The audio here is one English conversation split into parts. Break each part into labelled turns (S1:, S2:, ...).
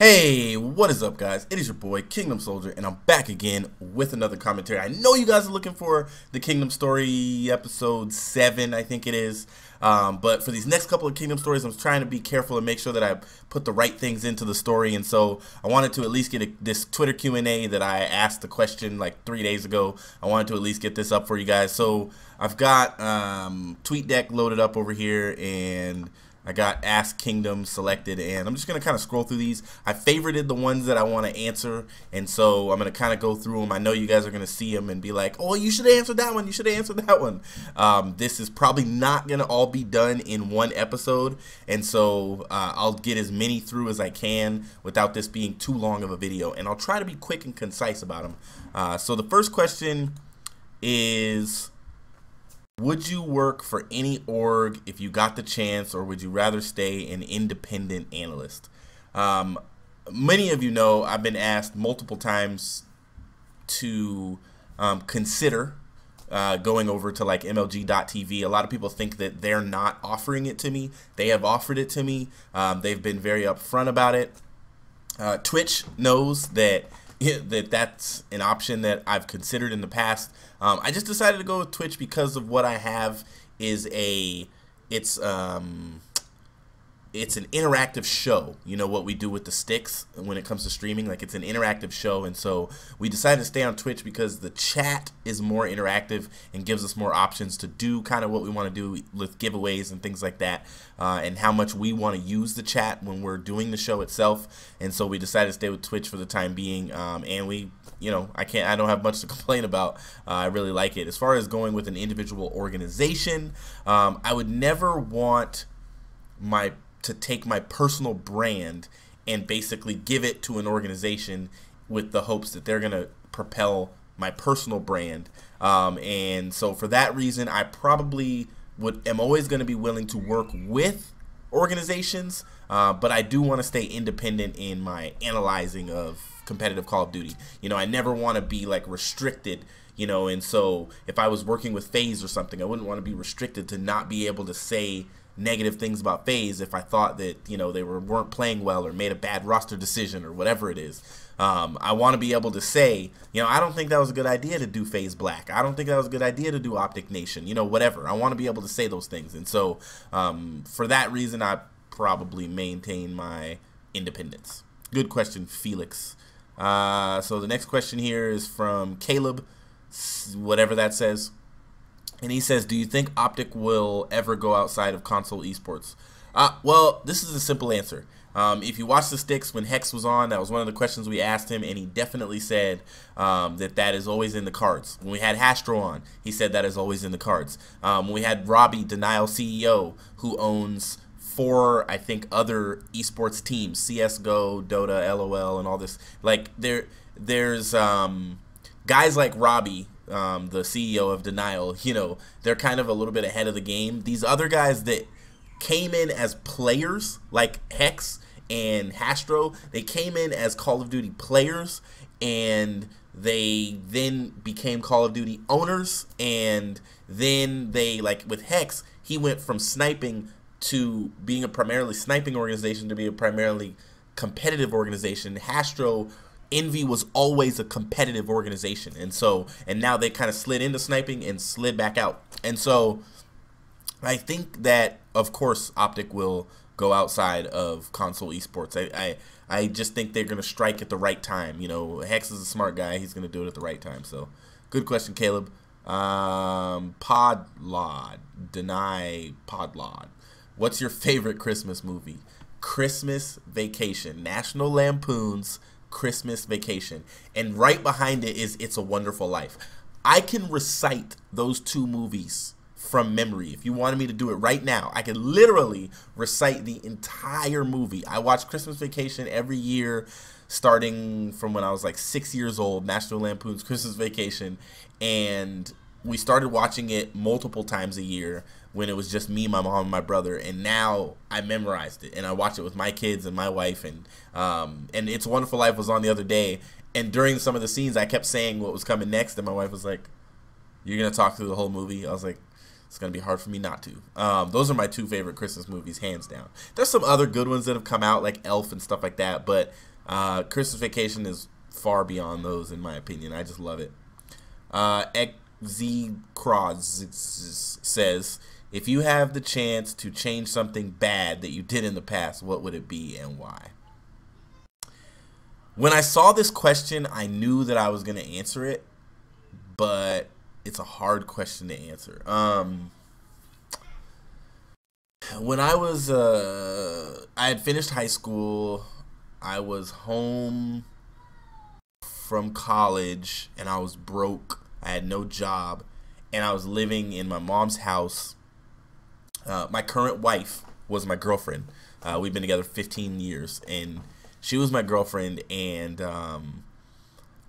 S1: Hey, what is up, guys? It is your boy Kingdom Soldier, and I'm back again with another commentary. I know you guys are looking for the Kingdom Story episode 7, I think it is. But for these next couple of Kingdom Stories, I'm trying to be careful and make sure that I put the right things into the story. And so I wanted to at least get this Twitter Q&A that I asked the question like 3 days ago. I wanted to at least get this up for you guys. So I've got TweetDeck loaded up over here, and I got Ask Kingdom selected, and I'm just going to kind of scroll through these. I favorited the ones that I want to answer, and so I'm going to kind of go through them. I know you guys are going to see them and be like, oh, you should have answered that one. You should have answered that one. This is probably not going to all be done in one episode, and so I'll get as many through as I can without this being too long of a video, and I'll try to be quick and concise about them. So the first question is, would you work for any org if you got the chance, or would you rather stay an independent analyst? Many of you know I've been asked multiple times to consider going over to like MLG.TV. A lot of people think that they're not offering it to me. They have offered it to me. They've been very upfront about it. Twitch knows that that's an option that I've considered in the past. I just decided to go with Twitch because of what I have is it's an interactive show. You know what we do with the sticks when it comes to streaming, like it's an interactive show, and so we decided to stay on Twitch because the chat is more interactive and gives us more options to do kind of what we want to do with giveaways and things like that, and how much we want to use the chat when we're doing the show itself. And so we decided to stay with Twitch for the time being, and we, you know, I don't have much to complain about. I really like it. As far as going with an individual organization, I would never want to take my personal brand and basically give it to an organization with the hopes that they're going to propel my personal brand. And so for that reason, I probably am always going to be willing to work with organizations, but I do want to stay independent in my analyzing of competitive Call of Duty. You know, I never want to be like restricted, you know, and so if I was working with FaZe or something, I wouldn't want to be restricted to not be able to say negative things about FaZe if I thought that, you know, they weren't playing well or made a bad roster decision or whatever it is. I want to be able to say, you know, I don't think that was a good idea to do FaZe Black. I don't think that was a good idea to do Optic Nation, you know, whatever. I want to be able to say those things. And so for that reason, I probably maintain my independence. Good question, Felix. So the next question here is from Caleb, whatever that says. And he says, do you think Optic will ever go outside of console esports? Well, this is a simple answer. If you watch the sticks when Hex was on, that was one of the questions we asked him, and he definitely said that is always in the cards. When we had Hastro on, he said that is always in the cards. When we had Robbie, Denial CEO, who owns 4, I think, other esports teams, CSGO, Dota, LOL, and all this. Like, there's guys like Robbie, the CEO of Denial, you know, they're kind of a little bit ahead of the game. These other guys that came in as players, like Hex and Hastro, they came in as Call of Duty players, and they then became Call of Duty owners, and then they, like with Hex, he went from sniping to being a primarily sniping organization to be a primarily competitive organization. Hastro, Envy was always a competitive organization, and now they kind of slid into sniping and slid back out. And so I think that, of course, Optic will go outside of console esports. I just think they're going to strike at the right time. You know, Hex is a smart guy. He's going to do it at the right time. So good question, Caleb. Podlod, Deny Podlod. What's your favorite Christmas movie? Christmas Vacation. National Lampoon's Christmas Vacation, and right behind it is It's a Wonderful Life. I can recite those 2 movies from memory. If you wanted me to do it right now, I could literally recite the entire movie. I watch Christmas Vacation every year starting from when I was like 6 years old, National Lampoon's Christmas Vacation, and we started watching it multiple times a year when it was just me, my mom, and my brother, and now I memorized it, and I watch it with my kids and my wife, and It's a Wonderful Life was on the other day, and during some of the scenes, I kept saying what was coming next, and my wife was like, "You're gonna talk through the whole movie?" I was like, It's gonna be hard for me not to. Those are my two favorite Christmas movies, hands down. There's some other good ones that have come out, like Elf and stuff like that, but Christmas Vacation is far beyond those, in my opinion. I just love it. XZ Cross says, if you have the chance to change something bad that you did in the past, what would it be and why? When I saw this question, I knew that I was going to answer it, but it's a hard question to answer. When I was, I had finished high school, I was home from college, and I was broke. I had no job, and I was living in my mom's house. My current wife was my girlfriend. We've been together 15 years, and she was my girlfriend, and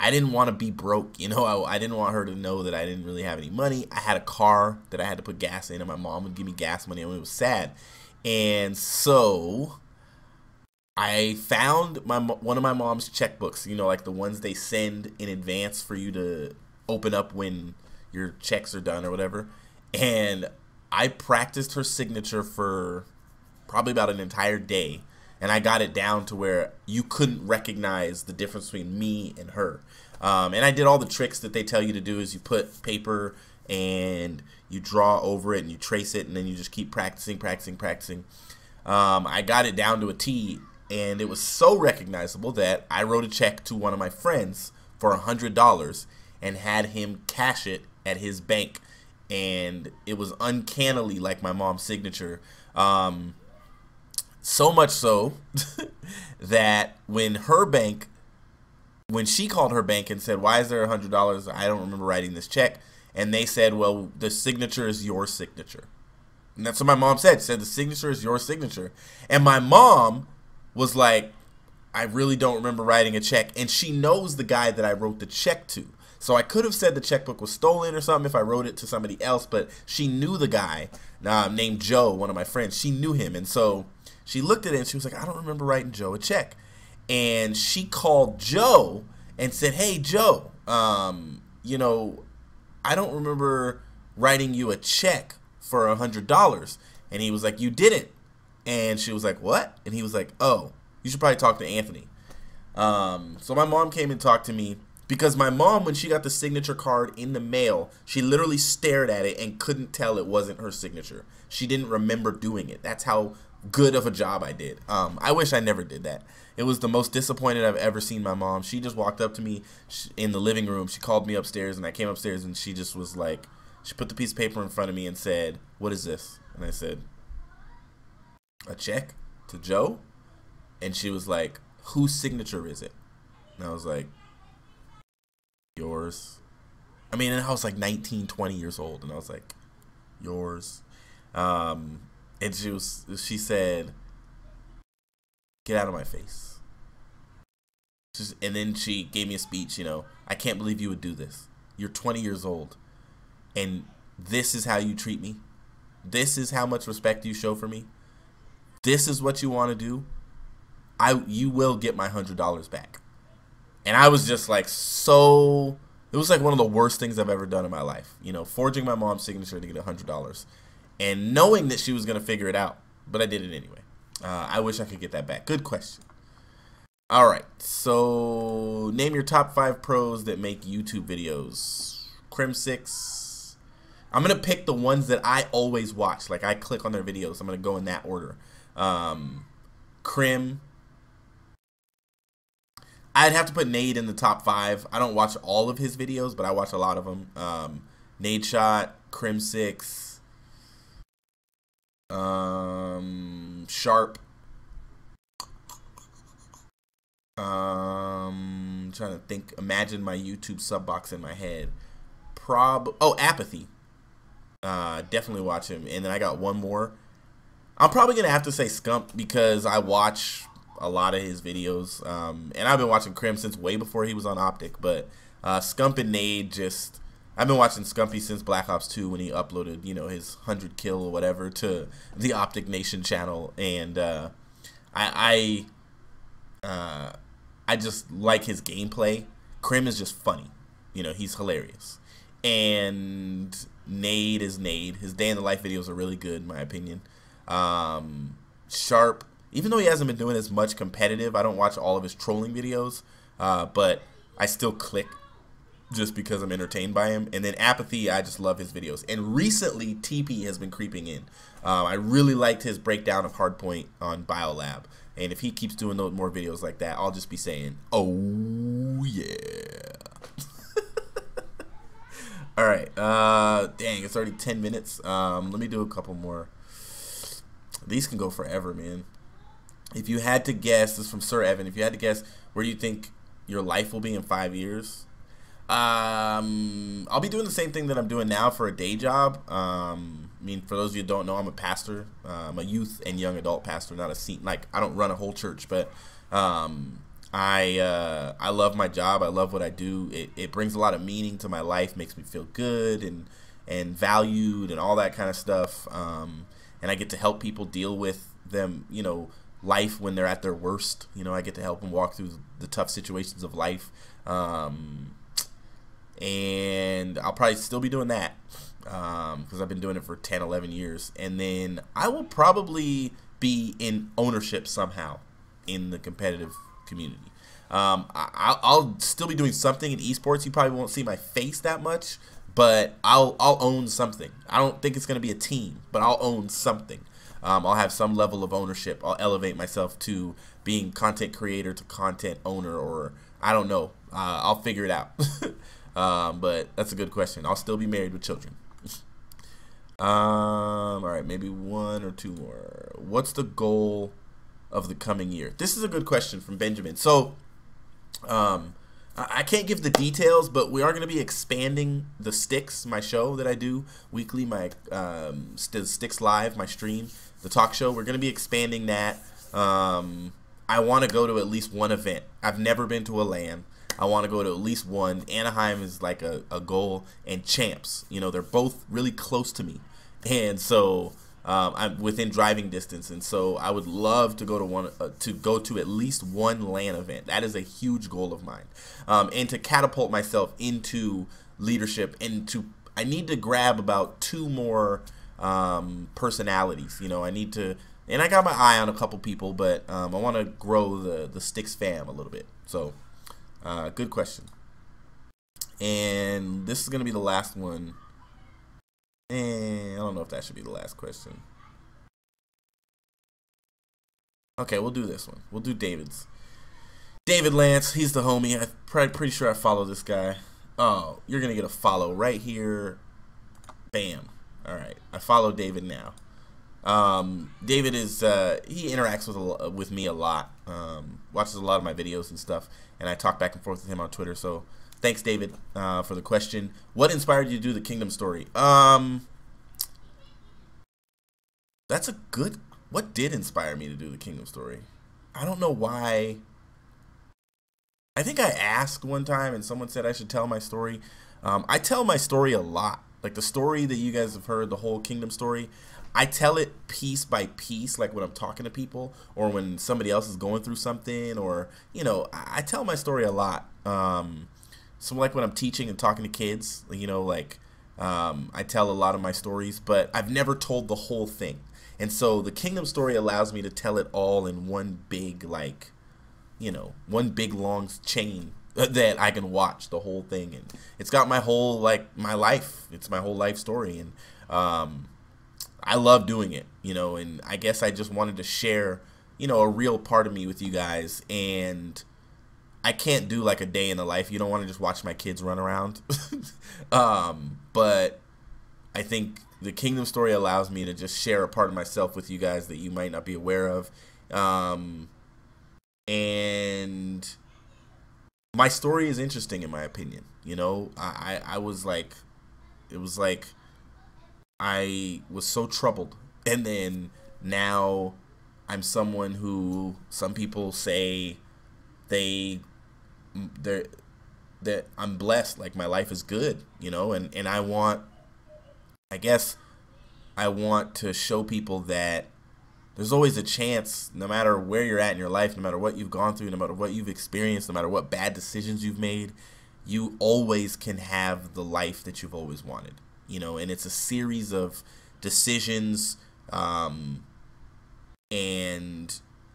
S1: I didn't want to be broke. You know, I didn't want her to know that I didn't really have any money. I had a car that I had to put gas in, and my mom would give me gas money, and it was sad. And so I found one of my mom's checkbooks, you know, like the ones they send in advance for you to open up when your checks are done or whatever. And I practiced her signature for probably about an entire day. And I got it down to where you couldn't recognize the difference between me and her. And I did all the tricks that they tell you to do, is you put paper and you draw over it and you trace it, and then you just keep practicing. I got it down to a T, and it was so recognizable that I wrote a check to one of my friends for $100 and had him cash it at his bank. And it was uncannily like my mom's signature. So much so that when she called her bank and said, why is there $100? I don't remember writing this check. And they said, well, the signature is your signature. And that's what my mom said. She said, the signature is your signature. And my mom was like, I really don't remember writing a check. And she knows the guy that I wrote the check to. So I could have said the checkbook was stolen or something if I wrote it to somebody else, but she knew the guy named Joe, one of my friends. She knew him. And so she looked at it and she was like, I don't remember writing Joe a check. And she called Joe and said, hey, Joe, you know, I don't remember writing you a check for $100. And he was like, you didn't. And she was like, what? And he was like, oh, you should probably talk to Anthony. So my mom came and talked to me, because my mom, when she got the signature card in the mail, she literally stared at it and couldn't tell it wasn't her signature. She didn't remember doing it. That's how good of a job I did. I wish I never did that. It was the most disappointed I've ever seen my mom. She just walked up to me in the living room. She called me upstairs, and I came upstairs, and she just was like, she put the piece of paper in front of me and said, what is this? And I said, a check to Joe? And she was like, whose signature is it? And I was like, yours. I mean, and I was like 19, 20 years old, and I was like, yours. And she said, get out of my face. And then she gave me a speech, you know, I can't believe you would do this. You're 20 years old, and this is how you treat me. This is how much respect you show for me. This is what you want to do. You will get my $100 back. And I was just like, it was like one of the worst things I've ever done in my life. You know, forging my mom's signature to get $100 and knowing that she was going to figure it out. But I did it anyway. I wish I could get that back. Good question. All right. So name your top 5 pros that make YouTube videos. Crim6. I'm going to pick the ones that I always watch. Like, I click on their videos. I'm going to go in that order. Crim. I'd have to put Nade in the top 5. I don't watch all of his videos, but I watch a lot of them. Nadeshot, Crim6, Sharp. Trying to think. Imagine my YouTube sub box in my head. Apathy. Definitely watch him. And then I got one more. I'm probably gonna have to say Scump, because I watch a lot of his videos, and I've been watching Crim since way before he was on Optic. But Scump and Nade, I've been watching Scumpy since Black Ops 2 when he uploaded, you know, his 100 kill or whatever to the Optic Nation channel, and I just like his gameplay. Crim is just funny, you know, he's hilarious. And Nade is Nade. His day in the life videos are really good, in my opinion. Sharp, even though he hasn't been doing as much competitive, I don't watch all of his trolling videos, but I still click just because I'm entertained by him. And then Apathy, I just love his videos. And recently, TP has been creeping in. I really liked his breakdown of Hardpoint on Biolab. And if he keeps doing those more videos like that, I'll just be saying, oh yeah. All right. Dang, it's already 10 minutes. Let me do a couple more. These can go forever, man. If you had to guess, this is from Sir Evan, if you had to guess where you think your life will be in 5 years, I'll be doing the same thing that I'm doing now for a day job. I mean, for those of you who don't know, I'm a pastor. I'm a youth and young adult pastor, not a scene. Like, I don't run a whole church, but I love my job. I love what I do. It brings a lot of meaning to my life, makes me feel good and valued and all that kind of stuff. And I get to help people deal with them, you know, life when they're at their worst. You know, I get to help them walk through the tough situations of life. And I'll probably still be doing that because I've been doing it for 10, 11 years. And then I will probably be in ownership somehow in the competitive community. I'll still be doing something in esports. You probably won't see my face that much, but I'll own something. I don't think it's going to be a team, but I'll own something. I'll have some level of ownership. I'll elevate myself to being content creator to content owner, or I don't know. I'll figure it out. But that's a good question. I'll still be married with children. All right, maybe one or two more. What's the goal of the coming year? This is a good question from Benjamin. So, I can't give the details, but we are going to be expanding the Sticks, my show that I do weekly, my Sticks Live, my stream, the talk show. We're going to be expanding that. I want to go to at least one event. I've never been to a LAN. I want to go to at least one. Anaheim is like a goal, and Champs. You know, they're both really close to me, and so I'm within driving distance, and so I would love to go to at least one LAN event. That is a huge goal of mine, and to catapult myself into leadership. And I need to grab about 2 more personalities. You know, I need to, and I got my eye on a couple people, but I want to grow the Sticks fam a little bit. So. Good question. And this is going to be the last one. I don't know if that should be the last question. Okay, we'll do this one. We'll do David's. David Lance, he's the homie. I'm pretty sure I follow this guy. Oh, you're going to get a follow right here. Bam. All right. I follow David now. David is, he interacts with me a lot, watches a lot of my videos and stuff, and I talk back and forth with him on Twitter. So thanks, David, for the question. What inspired you to do the Kingdom story? That's a good, what did inspire me to do the Kingdom story? I don't know why. I think I asked one time and someone said I should tell my story. I tell my story a lot. Like the story that you guys have heard, the whole Kingdom story, I tell it piece by piece, like when I'm talking to people or when somebody else is going through something, or, you know, I tell my story a lot. So like when I'm teaching and talking to kids, you know, like I tell a lot of my stories, but I've never told the whole thing. And so the Kingdom story allows me to tell it all in one big, like, you know, one big long chain that I can watch the whole thing. And it's got my whole, like, my life. It's my whole life story. And I love doing it, you know, and I guess I just wanted to share, you know, a real part of me with you guys. And I can't do like a day in the life. You don't want to just watch my kids run around. But I think the Kingdom story allows me to just share a part of myself with you guys that you might not be aware of. And my story is interesting in my opinion. You know, I was like, it was like I was so troubled, and then now I'm someone who some people say that I'm blessed, like my life is good, you know, and I guess I want to show people that there's always a chance, no matter where you're at in your life, no matter what you've gone through, no matter what you've experienced, no matter what bad decisions you've made, you always can have the life that you've always wanted. you know, and it's a series of decisions, and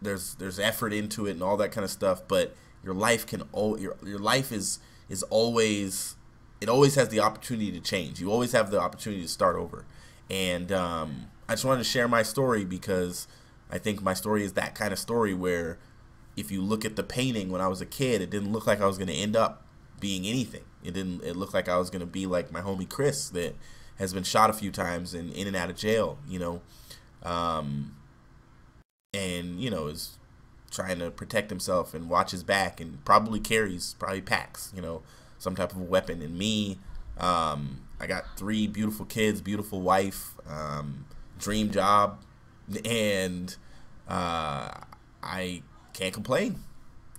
S1: there's effort into it and all that kind of stuff. But your life your life is always, it always has the opportunity to change. You always have the opportunity to start over. And I just wanted to share my story because I think my story is that kind of story where if you look at the painting when I was a kid, it didn't look like I was going to end up being anything. It looked like I was going to be like my homie Chris that has been shot a few times and in and out of jail, you know, and, you know, is trying to protect himself and watch his back and probably packs, you know, some type of a weapon. And me, I got 3 beautiful kids, beautiful wife, dream job, and I can't complain.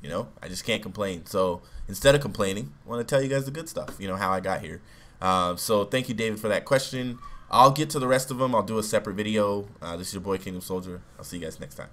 S1: You know, I just can't complain. So instead of complaining, I want to tell you guys the good stuff, you know, how I got here. So thank you, David, for that question. I'll get to the rest of them. I'll do a separate video. This is your boy, Kingdom Soldier. I'll see you guys next time.